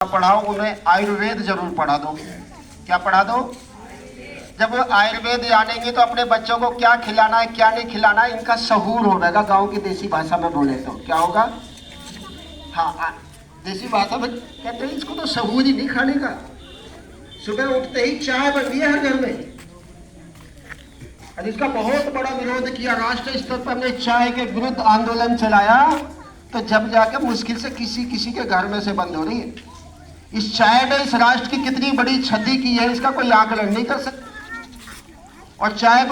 पढ़ाओ, उन्हें आयुर्वेद जरूर पढ़ा दो। क्या पढ़ा दो? जब वो आयुर्वेद जानेंगे तो अपने बच्चों को क्या खिलाना है क्या नहीं खिलाना है इनका सहूर हो जाएगा। गाँव की देसी भाषा में बोले तो क्या होगा? हाँ, देसी भाषा में कहते हैं इसको तो सहूर ही नहीं खाने का। सुबह उठते ही चाय बनती है हर घर में, और इसका बहुत बड़ा विरोध किया। राष्ट्रीय स्तर पर हमने चाय के विरुद्ध आंदोलन चलाया, तो जब जाकर मुश्किल से किसी के घर में से बंद हो रही है। इस चाय ने इस राष्ट्र की कितनी बड़ी क्षति की है इसका कोई आकलन नहीं कर सकता। और चाय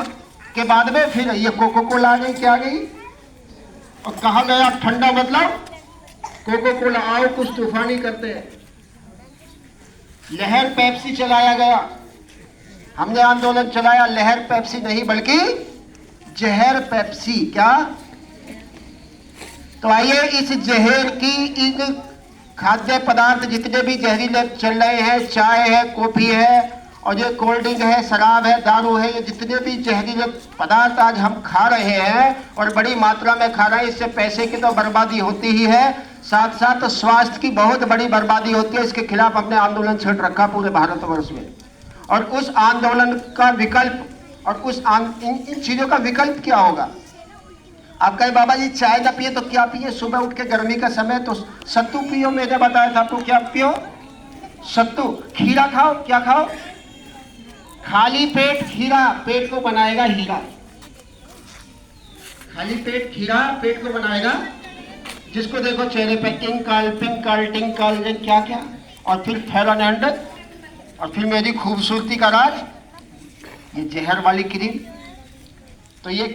के बाद में फिर ये कोको कोला आ गई, क्या आ गई, और कहा गया ठंडा मतलब कोको कोला, आओ कुछ तूफानी करते हैं। लहर पेप्सी चलाया गया, हमने आंदोलन चलाया, लहर पेप्सी नहीं बल्कि जहर पेप्सी। क्या? तो आइए इस जहर की, इन खाद्य पदार्थ जितने भी जहरीले चल रहे हैं, चाय है, कॉफी है, और ये कोल्ड ड्रिंक है, शराब है, दारू है, ये जितने भी जहरीले पदार्थ आज हम खा रहे हैं और बड़ी मात्रा में खा रहे हैं, इससे पैसे की तो बर्बादी होती ही है, साथ साथ स्वास्थ्य की बहुत बड़ी बर्बादी होती है। इसके खिलाफ हमने आंदोलन छेड़ रखा पूरे भारतवर्ष में। और उस आंदोलन का विकल्प और इन चीजों का विकल्प क्या होगा? आप कहे बाबा जी चाय ना पिए तो क्या पिए? सुबह उठ के गर्मी का समय तो सत्तू पियो, मैंने बताया था आपको। क्या पियो? सत्तू। खीरा खाओ। क्या खाओ? खाली पेट खीरा पेट को बनाएगा हीरा। खाली पेट खीरा पेट को बनाएगा। जिसको देखो चेहरे पे टिंकल पिंकल टिंकल क्या क्या, और फिर फेयर एंड, और फिर मेरी खूबसूरती का राज ये जहर वाली क्रीम। तो ये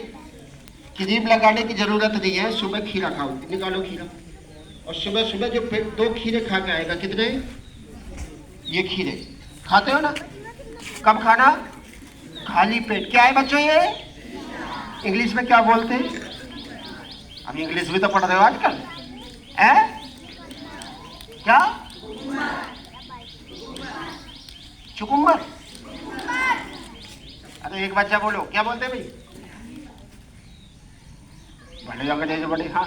क्रीम लगाने की जरूरत नहीं है। सुबह खीरा खाओ, निकालो खीरा, और सुबह सुबह जो पेट 2 खीरे खा के आएगा। कितने? ये खीरे खाते हो ना? कब खाना? खाली पेट। क्या है बच्चों ये? इंग्लिश में क्या बोलते हैं? अब इंग्लिश भी तो पढ़ रहे हो आजकल, क्या? चुकुम्बर। अरे एक बच्चा बोलो, क्या बोलते हैं भाई? बड़े अंग्रेज बड़े। हाँ,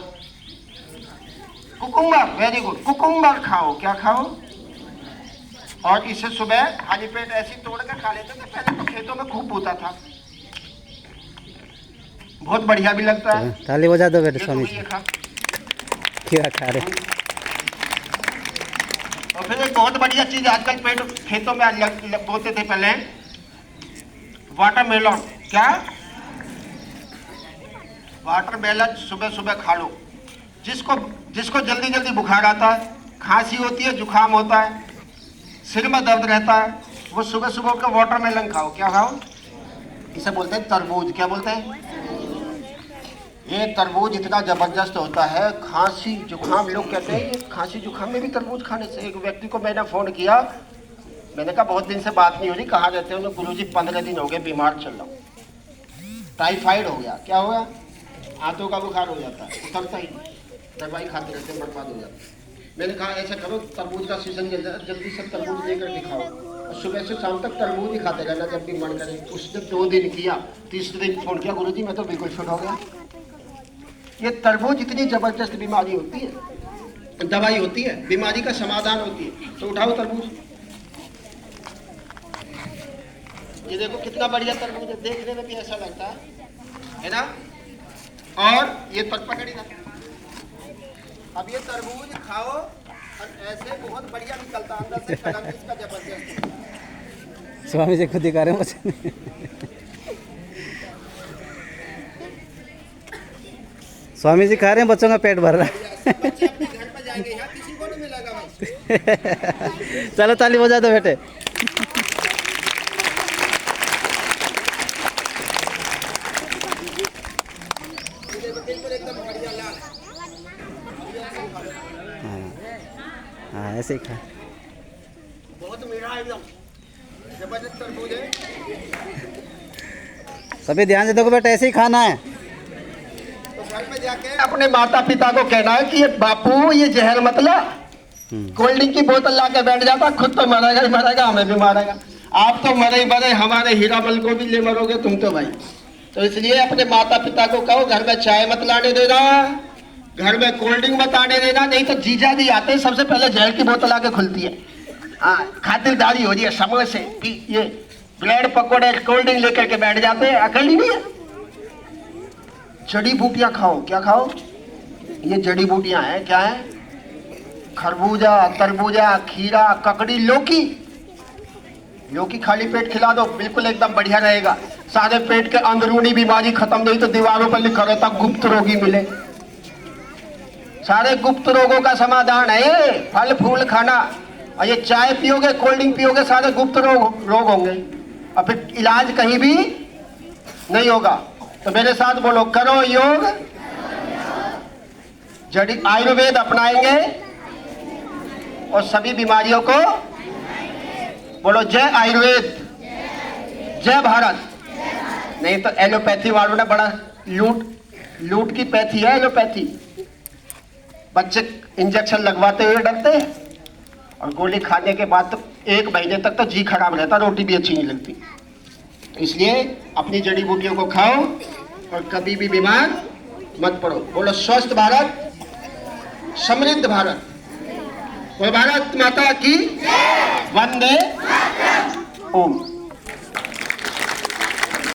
कुकुम्बर। वेरी गुड, कुकुम्बर खाओ। क्या खाओ? और इसे सुबह खाली पेट ऐसी तोड़ के खा लेते थे। पहले तो खेतों में खूब होता था, बहुत बढ़िया भी लगता है। ताली बजा दो बेटे स्वामी जी। क्या खा रहे? और फिर एक बहुत बढ़िया चीज आजकल पेड़ खेतों में बोते थे पहले, वाटरमेलन। क्या? वाटरमेलन सुबह सुबह खा लो। जिसको जल्दी जल्दी बुखार आता है, खांसी होती है, जुकाम होता है, सिर में दर्द रहता है, वो सुबह सुबह का वाटरमेलन खाओ। क्या खाओ? इसे बोलते हैं तरबूज। क्या बोलते हैं? ये तरबूज इतना जबरदस्त होता है, खांसी जुकाम, लोग कहते हैं ये खांसी जुकाम में भी तरबूज खाने से। एक व्यक्ति को मैंने फोन किया, मैंने कहा बहुत दिन से बात नहीं हो रही, कहाँ रहते हो? गुरुजी 15 दिन हो गए बीमार चल रहा हूँ, टाइफाइड हो गया। क्या हो गया? हाथों का बुखार हो जाता है, उतरता ही नहीं, दवाई खाते रहते हैं, बर्बाद हो जाता है। मैंने कहा ऐसा करो, तरबूज का सीजन जल्दी से तरबूज लेकर दिखाओ, और सुबह से शाम तक तरबूज ही खाते रहना जब भी मन करे। उसने 2 दिन किया, तीसरे दिन फोन किया, गुरुजी मैं तो बिल्कुल फिट हो गया। ये तरबूज इतनी जबरदस्त बीमारी होती है, दवाई होती है, बीमारी का समाधान होती है। तो उठाओ तरबूज, ये देखो कितना बढ़िया तरबूज है, देखने में भी ऐसा लगता है ना? और ये पकड़ी ना, अब ये तरबूज खाओ और ऐसे बहुत बढ़िया निकलता अंदर से, कलर इसका जबरदस्त। स्वामी जी खुद ही खा रहे हैं। स्वामी जी खा रहे हैं, बच्चों का पेट भर रहा है। बच्चे अपने घर पर जाएंगे, यहाँ किसी को नहीं मिलेगा भाई। चलो ताली बजा दो बेटे। हाँ ऐसे ही खा। बहुत मीठा है, एकदम जबरदस्त तरबूज है। सभी ध्यान से देखो बेटा, ऐसे ही खाना है। तो घर में जाके अपने माता पिता को कहना है कि ये बापू ये जहर मतलब कोल्ड ड्रिंक की बोतल ला के बैठ जाता, खुद तो मरेगा ही मरेगा, हमें भी मारेगा। आप तो मरे ही मरे, हमारे हीरामल को भी ले मरोगे तुम तो भाई। तो इसलिए अपने माता पिता को कहो घर में चाय मत लाने देना, घर में कोल्ड ड्रिंक मत आने देना, नहीं तो जीजा जी आते हैं सबसे पहले जहर की बोतल आके खुलती है। हाँ, खातिरदारी हो रही है समय से कि ये ब्रेड पकौड़े कोल्ड ड्रिंक लेकर के बैठ जाते हैं, अकल ही नहीं है। जड़ी बूटियां खाओ। क्या खाओ? ये जड़ी बूटियां हैं, क्या है? खरबूजा, तरबूजा, खीरा, ककड़ी, लौकी। लौकी खाली पेट खिला दो, बिल्कुल एकदम बढ़िया रहेगा। सारे पेट के अंदरूनी बीमारी खत्म, नहीं तो दीवारों पर लिखा रहता गुप्त रोगी मिले। सारे गुप्त रोगों का समाधान है ये फल फूल खाना। और ये चाय पियोगे, कोल्ड ड्रिंक पियोगे, सारे गुप्त रोग होंगे और फिर इलाज कहीं भी नहीं होगा। तो मेरे साथ बोलो, करो योग, जड़ी आयुर्वेद अपनाएंगे और सभी बीमारियों को बोलो जय आयुर्वेद, जय भारत। नहीं तो एलोपैथी वालों ने बड़ा लूट की पैथी है एलोपैथी। बच्चे इंजेक्शन लगवाते हुए डरते हैं और गोली खाने के बाद तो 1 महीने तक तो जी खराब रहता, रोटी भी अच्छी नहीं लगती। इसलिए अपनी जड़ी बूटियों को खाओ और कभी भी बीमार मत पड़ो। बोलो स्वस्थ भारत, समृद्ध भारत। बोलो भारत माता की वंदे ओम।